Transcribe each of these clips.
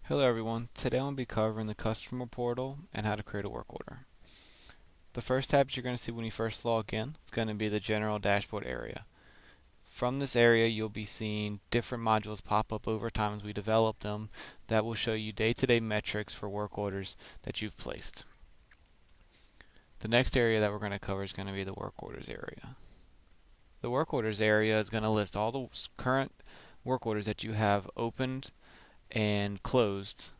Hello everyone, today I'll be covering the customer portal and how to create a work order. The first tab you're going to see when you first log in is going to be the general dashboard area. From this area you'll be seeing different modules pop up over time as we develop them that will show you day-to-day metrics for work orders that you've placed. The next area that we're going to cover is going to be the work orders area. The work orders area is going to list all the current work orders that you have opened and closed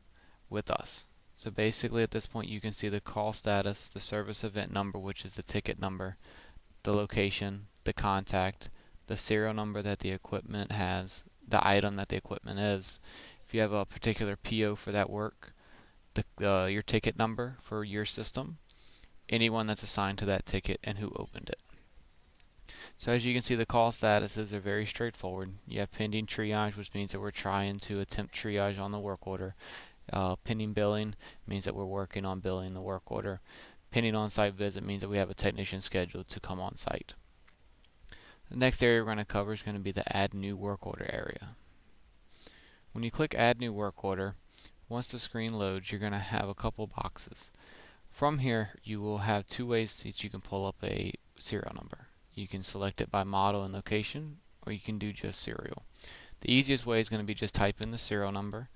with us. So basically at this point you can see the call status, the service event number, which is the ticket number, the location, the contact, the serial number that the equipment has, the item that the equipment is, if you have a particular PO for that work, your ticket number for your system, anyone that's assigned to that ticket, and who opened it. So as you can see, the call statuses are very straightforward. You have pending triage, which means that we're trying to attempt triage on the work order. Pending billing means that we're working on billing the work order. Pending on-site visit means that we have a technician scheduled to come on site. The next area we're going to cover is going to be the Add New Work Order area. When you click Add New Work Order, once the screen loads, you're going to have a couple boxes. From here, you will have two ways that you can pull up a serial number. You can select it by model and location, or you can do just serial. The easiest way is going to be just type in the serial number,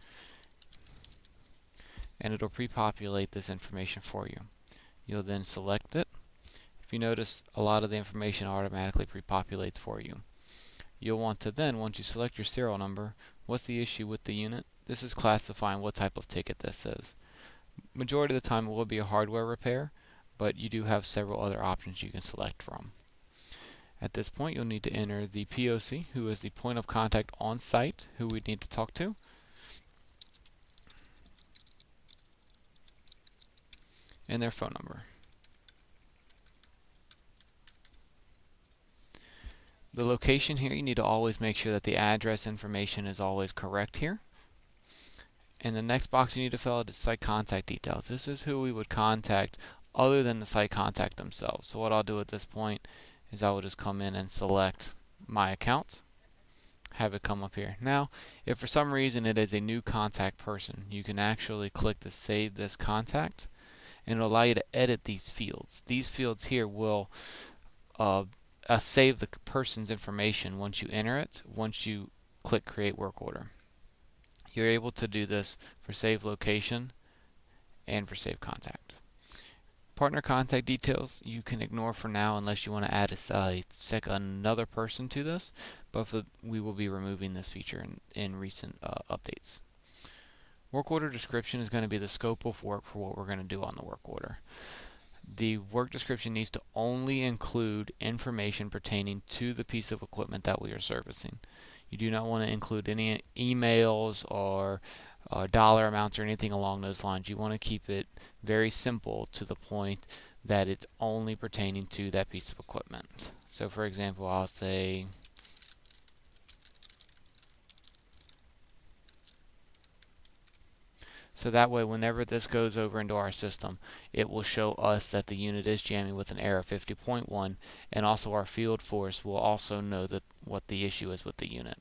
and it'll pre-populate this information for you. You'll then select it. If you notice, a lot of the information automatically pre-populates for you. You'll want to then, once you select your serial number, what's the issue with the unit? This is classifying what type of ticket this is. Majority of the time it will be a hardware repair, but you do have several other options you can select from. At this point you'll need to enter the POC, who is the point of contact on site, who we need to talk to, and their phone number. The location here, you need to always make sure that the address information is always correct here. And the next box you need to fill out is site contact details. This is who we would contact other than the site contact themselves. So what I'll do at this point is I will just come in and select my account, have it come up here. Now, if for some reason it is a new contact person, you can actually click the Save This Contact, and it'll allow you to edit these fields. These fields here will save the person's information once you enter it, once you click Create Work Order. You're able to do this for Save Location and for Save Contact. Partner contact details you can ignore for now unless you want to add another person to this, but we will be removing this feature in recent updates. Work order description is going to be the scope of work for what we're going to do on the work order. The work description needs to only include information pertaining to the piece of equipment that we are servicing. You do not want to include any emails or dollar amounts or anything along those lines. You want to keep it very simple to the point that it's only pertaining to that piece of equipment. So for example, I'll say so that way whenever this goes over into our system, it will show us that the unit is jamming with an error 50.1, and also our field force will also know that what the issue is with the unit.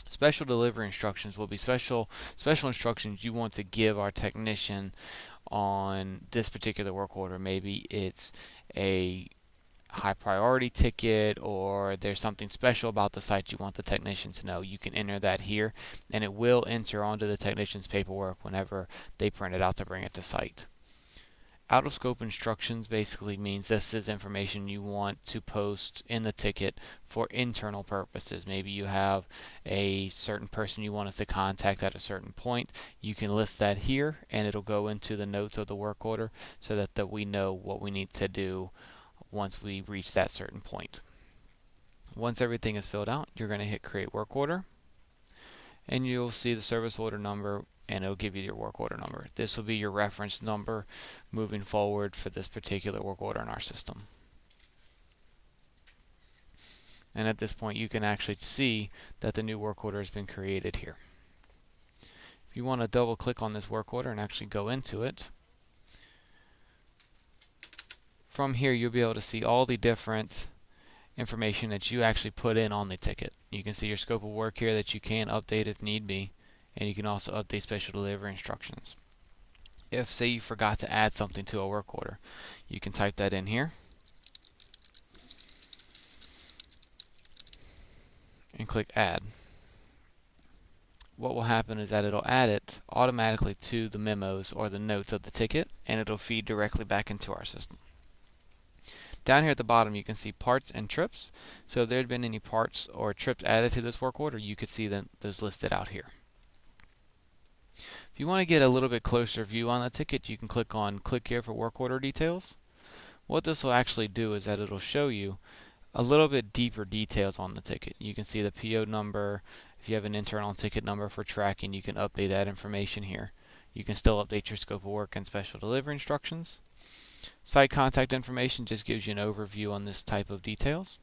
Special delivery instructions will be special instructions you want to give our technician on this particular work order. Maybe it's a high priority ticket, or there's something special about the site you want the technician to know. You can enter that here, and it will enter onto the technician's paperwork whenever they print it out to bring it to site. Out of scope instructions basically means this is information you want to post in the ticket for internal purposes. Maybe you have a certain person you want us to contact at a certain point. You can list that here, and it'll go into the notes of the work order so that we know what we need to do once we reach that certain point. Once everything is filled out, you're going to hit Create Work Order, and you'll see the service order number, and it'll give you your work order number. This will be your reference number moving forward for this particular work order in our system. And at this point you can actually see that the new work order has been created here. If you want to double click on this work order and actually go into it, from here you'll be able to see all the different information that you actually put in on the ticket. You can see your scope of work here that you can update if need be. and you can also update special delivery instructions. If, say, you forgot to add something to a work order, you can type that in here and click Add. What will happen is that it'll add it automatically to the memos or the notes of the ticket, and it'll feed directly back into our system. Down here at the bottom you can see parts and trips. So if there had been any parts or trips added to this work order, you could see those listed out here. If you want to get a little bit closer view on the ticket, you can click on Click here for work order details. What this will actually do is that it'll show you a little bit deeper details on the ticket. You can see the PO number. If you have an internal ticket number for tracking, you can update that information here. You can still update your scope of work and special delivery instructions. Site contact information just gives you an overview on this type of details.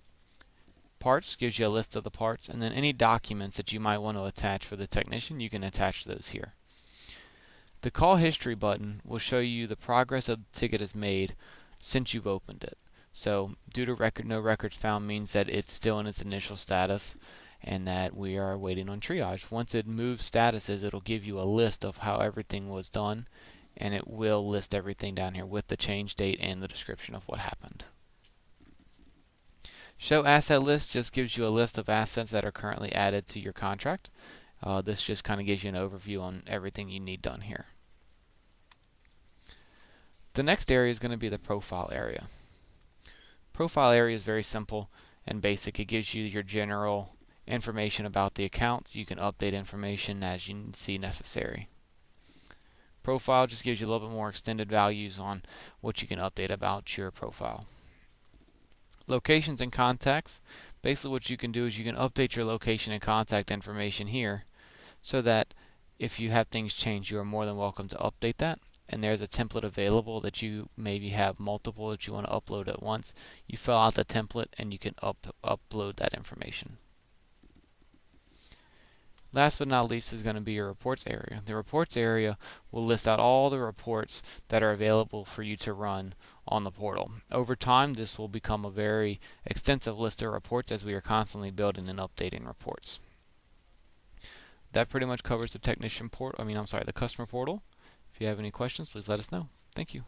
Parts gives you a list of the parts, and then any documents that you might want to attach for the technician, you can attach those here. The call history button will show you the progress a ticket has made since you've opened it. So due to no records found means that it's still in its initial status and that we are waiting on triage. Once it moves statuses, it'll give you a list of how everything was done, and it will list everything down here with the change date and the description of what happened. Show asset list just gives you a list of assets that are currently added to your contract. This just kind of gives you an overview on everything you need done here. The next area is going to be the profile area. Profile area is very simple and basic. It gives you your general information about the accounts. You can update information as you see necessary. Profile just gives you a little bit more extended values on what you can update about your profile. Locations and contacts. Basically what you can do is you can update your location and contact information here so that if you have things change, you are more than welcome to update that. And there's a template available that you maybe have multiple that you want to upload at once. You fill out the template and you can upload that information. Last but not least is going to be your reports area. The reports area will list out all the reports that are available for you to run on the portal. Over time, this will become a very extensive list of reports as we are constantly building and updating reports. That pretty much covers the the customer portal. If you have any questions, please let us know. Thank you.